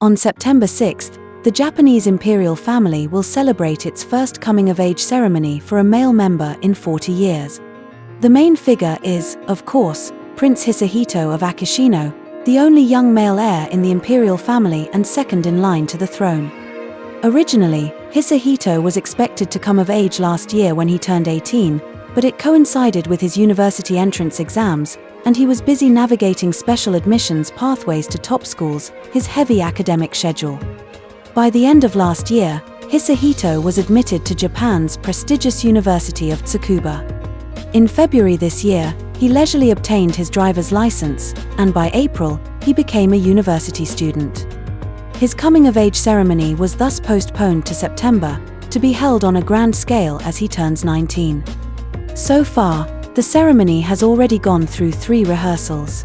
On September 6th, the Japanese imperial family will celebrate its first coming-of-age ceremony for a male member in 40 years. The main figure is, of course, Prince Hisahito of Akishino, the only young male heir in the imperial family and second in line to the throne. Originally, Hisahito was expected to come of age last year when he turned 18, but it coincided with his university entrance exams, and he was busy navigating special admissions pathways to top schools, his heavy academic schedule. By the end of last year, Hisahito was admitted to Japan's prestigious University of Tsukuba. In February this year, he leisurely obtained his driver's license, and by April, he became a university student. His coming-of-age ceremony was thus postponed to September, to be held on a grand scale as he turns 19. So far, the ceremony has already gone through 3 rehearsals.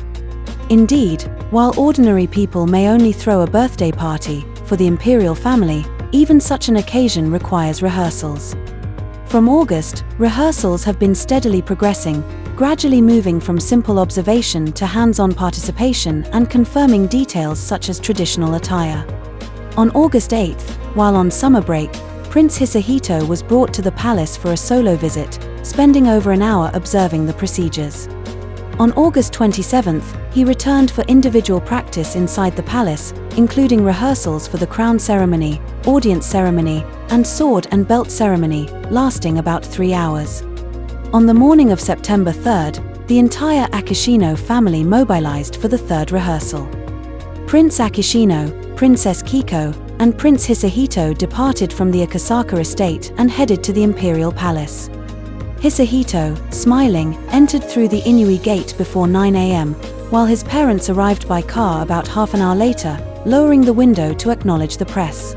Indeed, while ordinary people may only throw a birthday party, for the imperial family, even such an occasion requires rehearsals. From August, rehearsals have been steadily progressing, gradually moving from simple observation to hands-on participation and confirming details such as traditional attire. On August 8th, while on summer break, Prince Hisahito was brought to the palace for a solo visit, spending over an hour observing the procedures. On August 27th, he returned for individual practice inside the palace, including rehearsals for the crown ceremony, audience ceremony, and sword and belt ceremony, lasting about 3 hours. On the morning of September 3rd, the entire Akishino family mobilized for the 3rd rehearsal. Prince Akishino, Princess Kiko, and Prince Hisahito departed from the Akasaka estate and headed to the imperial palace. Hisahito, smiling, entered through the Inui Gate before 9 a.m., while his parents arrived by car about half an hour later, lowering the window to acknowledge the press.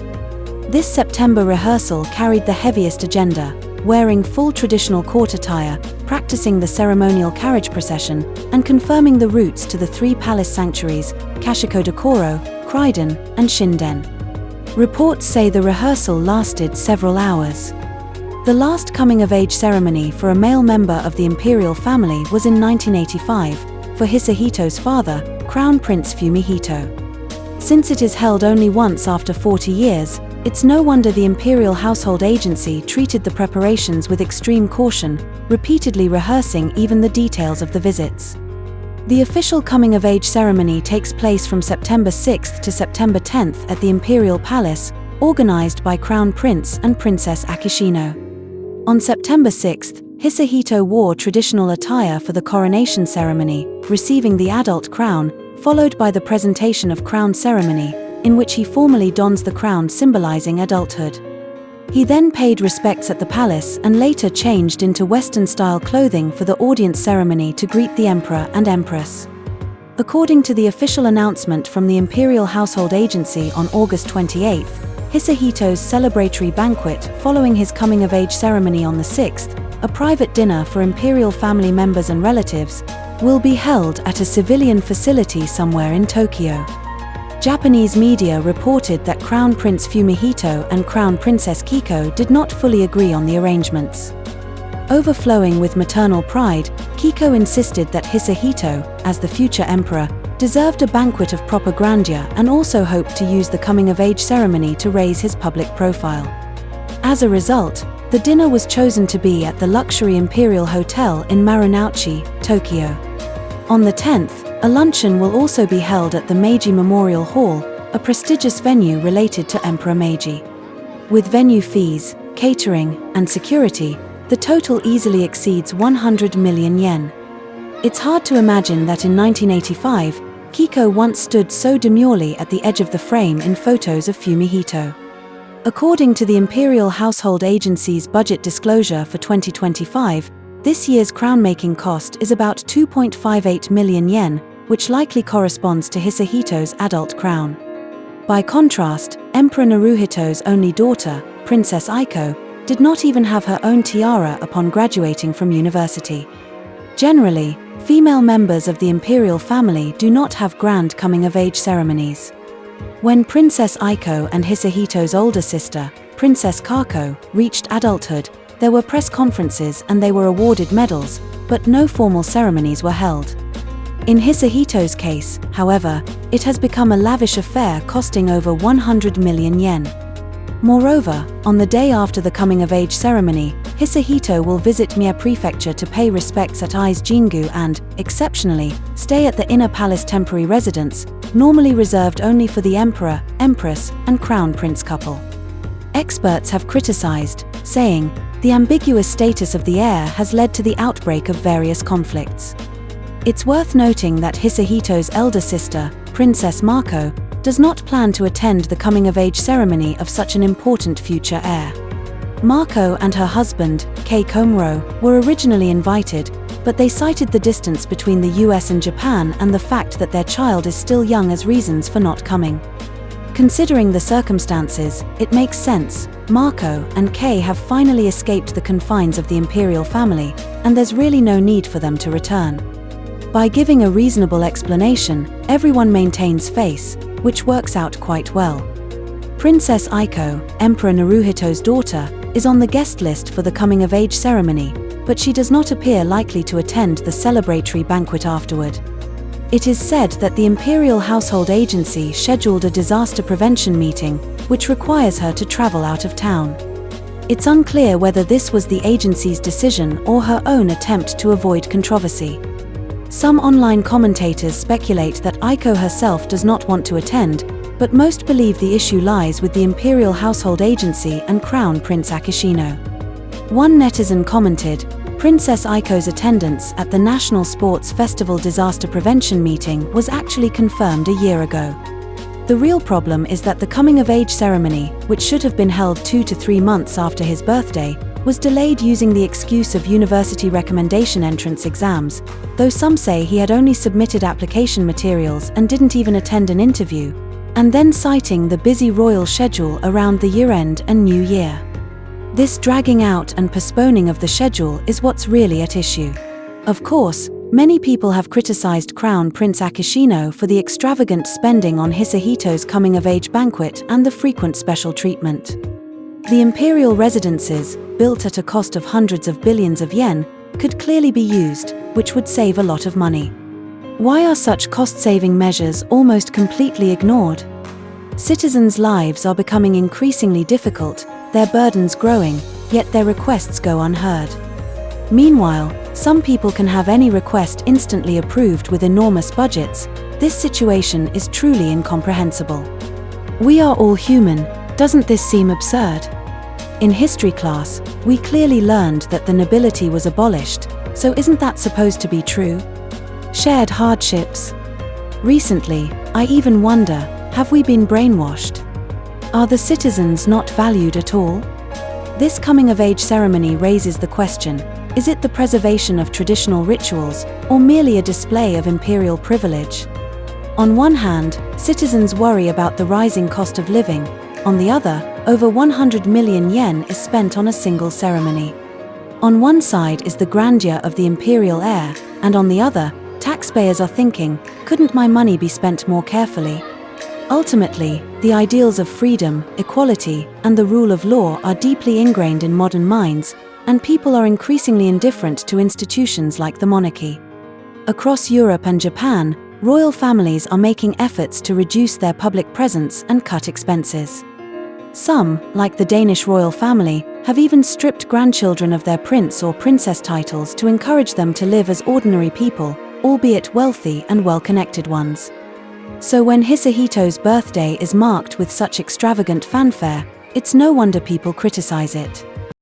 This September rehearsal carried the heaviest agenda, wearing full traditional court attire, practicing the ceremonial carriage procession, and confirming the routes to the 3 palace sanctuaries, Kashikodokoro, Kryden, and Shinden. Reports say the rehearsal lasted several hours. The last coming-of-age ceremony for a male member of the imperial family was in 1985, for Hisahito's father, Crown Prince Fumihito. Since it is held only once after 40 years, it's no wonder the Imperial Household Agency treated the preparations with extreme caution, repeatedly rehearsing even the details of the visits. The official coming-of-age ceremony takes place from September 6th to September 10th at the Imperial Palace, organized by Crown Prince and Princess Akishino. On September 6th, Hisahito wore traditional attire for the coronation ceremony, receiving the adult crown, followed by the presentation of crown ceremony, in which he formally dons the crown symbolizing adulthood. He then paid respects at the palace and later changed into Western-style clothing for the audience ceremony to greet the Emperor and Empress. According to the official announcement from the Imperial Household Agency on August 28th, Hisahito's celebratory banquet following his coming-of-age ceremony on the 6th, a private dinner for imperial family members and relatives, will be held at a civilian facility somewhere in Tokyo. Japanese media reported that Crown Prince Fumihito and Crown Princess Kiko did not fully agree on the arrangements. Overflowing with maternal pride, Kiko insisted that Hisahito, as the future emperor, deserved a banquet of proper grandeur and also hoped to use the coming-of-age ceremony to raise his public profile. As a result, the dinner was chosen to be at the luxury Imperial Hotel in Marunouchi, Tokyo. On the 10th, a luncheon will also be held at the Meiji Memorial Hall, a prestigious venue related to Emperor Meiji. With venue fees, catering, and security, the total easily exceeds 100 million yen. It's hard to imagine that in 1985, Kiko once stood so demurely at the edge of the frame in photos of Fumihito. According to the Imperial Household Agency's budget disclosure for 2025, this year's crown-making cost is about 2.58 million yen, which likely corresponds to Hisahito's adult crown. By contrast, Emperor Naruhito's only daughter, Princess Aiko, did not even have her own tiara upon graduating from university. Generally, female members of the imperial family do not have grand coming-of-age ceremonies. When Princess Aiko and Hisahito's older sister, Princess Kako, reached adulthood, there were press conferences and they were awarded medals, but no formal ceremonies were held. In Hisahito's case, however, it has become a lavish affair costing over 100 million yen. Moreover, on the day after the coming-of-age ceremony, Hisahito will visit Mie Prefecture to pay respects at Ise Jingu and, exceptionally, stay at the Inner Palace temporary residence, normally reserved only for the emperor, empress, and crown prince couple. Experts have criticized, saying, the ambiguous status of the heir has led to the outbreak of various conflicts. It's worth noting that Hisahito's elder sister, Princess Mako, does not plan to attend the coming-of-age ceremony of such an important future heir. Mako and her husband, Kei Komuro, were originally invited, but they cited the distance between the US and Japan and the fact that their child is still young as reasons for not coming. Considering the circumstances, it makes sense. Mako and Kei have finally escaped the confines of the imperial family, and there's really no need for them to return. By giving a reasonable explanation, everyone maintains face, which works out quite well. Princess Aiko, Emperor Naruhito's daughter, is on the guest list for the coming-of-age ceremony, but she does not appear likely to attend the celebratory banquet afterward. It is said that the Imperial Household Agency scheduled a disaster prevention meeting, which requires her to travel out of town. It's unclear whether this was the agency's decision or her own attempt to avoid controversy. Some online commentators speculate that Aiko herself does not want to attend, but most believe the issue lies with the Imperial Household Agency and Crown Prince Akishino. One netizen commented, Princess Aiko's attendance at the National Sports Festival disaster prevention meeting was actually confirmed a year ago. The real problem is that the coming-of-age ceremony, which should have been held 2 to 3 months after his birthday, was delayed using the excuse of university recommendation entrance exams, though some say he had only submitted application materials and didn't even attend an interview, and then citing the busy royal schedule around the year-end and New Year. This dragging out and postponing of the schedule is what's really at issue. Of course, many people have criticized Crown Prince Akishino for the extravagant spending on Hisahito's coming-of-age banquet and the frequent special treatment. The imperial residences, built at a cost of hundreds of billions of yen, could clearly be used, which would save a lot of money. Why are such cost-saving measures almost completely ignored? Citizens' lives are becoming increasingly difficult, their burdens growing, yet their requests go unheard. Meanwhile, some people can have any request instantly approved with enormous budgets. This situation is truly incomprehensible. We are all human. Doesn't this seem absurd? In history class, we clearly learned that the nobility was abolished, so isn't that supposed to be true? Shared hardships. Recently, I even wonder, have we been brainwashed? Are the citizens not valued at all? This coming-of-age ceremony raises the question, is it the preservation of traditional rituals, or merely a display of imperial privilege? On one hand, citizens worry about the rising cost of living. On the other, over 100 million yen is spent on a single ceremony. On one side is the grandeur of the imperial heir, and on the other, taxpayers are thinking, couldn't my money be spent more carefully? Ultimately, the ideals of freedom, equality, and the rule of law are deeply ingrained in modern minds, and people are increasingly indifferent to institutions like the monarchy. Across Europe and Japan, royal families are making efforts to reduce their public presence and cut expenses. Some, like the Danish royal family, have even stripped grandchildren of their prince or princess titles to encourage them to live as ordinary people, albeit wealthy and well-connected ones. So when Hisahito's birthday is marked with such extravagant fanfare, it's no wonder people criticize it.